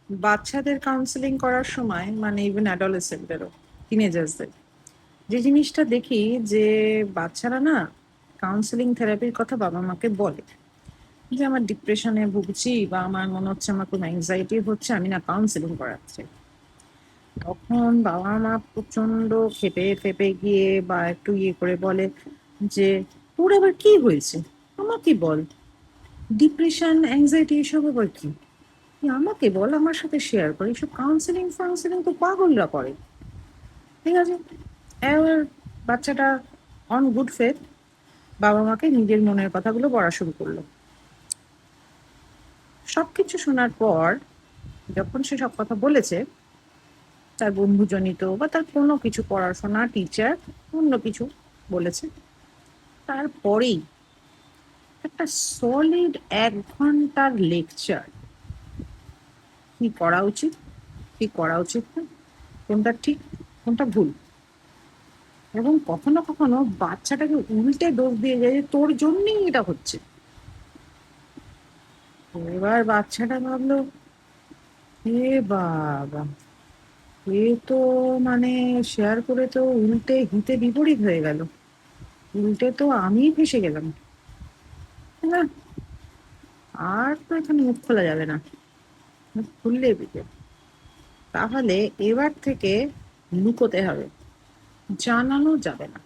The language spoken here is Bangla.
বাচ্চাদের কাউন্সেলিং করার সময় মানে ইভেন অ্যাডোলেসেন্টদেরও, টিনেজার্সদের, যে জিনিসটা দেখি যে বাচ্চারা না কাউন্সেলিং থেরাপির কথা বাবা মাকে বলে যে আমার ডিপ্রেশনে ভুগছি বা আমার মনে হচ্ছে আমার কোনো অ্যাংজাইটি হচ্ছে, আমি না কাউন্সেলিং করাচ্ছি। তখন বাবা মা প্রচন্ড খেপে ফেপে গিয়ে বা একটু ইয়ে করে বলে যে তোর আবার কি হয়েছে, আমাকে বল, ডিপ্রেশন অ্যাংজাইটি এসব আবার কি, তুই আমাকে বল, আমার সাথে শেয়ার করে, এসব কাউন্সেলিং ফাউন্সেলিং তো পাগলরা করে। ঠিক আছে, এবার বাচ্চাটা অন গুড ফেথ বাবা মাকে নিজের মনের কথাগুলো বলা শুরু করলো। সবকিছু শোনার পর যখন সে সব কথা বলেছে, তার বন্ধুজনিত বা তার কোনো কিছু, পড়াশোনা, টিচার, অন্য কিছু বলেছে, তারপরেই একটা সলিড 1 ঘন্টার লেকচার কি করা উচিত, কি করা উচিত না, কোনটা ঠিক কোনটা ভুল, এবং কখনো কখনো বাচ্চাটাকে উল্টে দোষ দিয়ে যায় যে তোর জন্যই এটা হচ্ছে। এবার বাচ্চাটা ভাবলো, এ বাবা, এ তো মানে শেয়ার করে তো উল্টে হিতে বিপরীত হয়ে গেল, উল্টে তো আমি ফেসে গেলাম। না, আর তো এখানে মুখ খোলা যাবে না, মুখ খুললে বিপদ। তাহলে এবার থেকে লুকোতে হবে, জানানো যাবে না।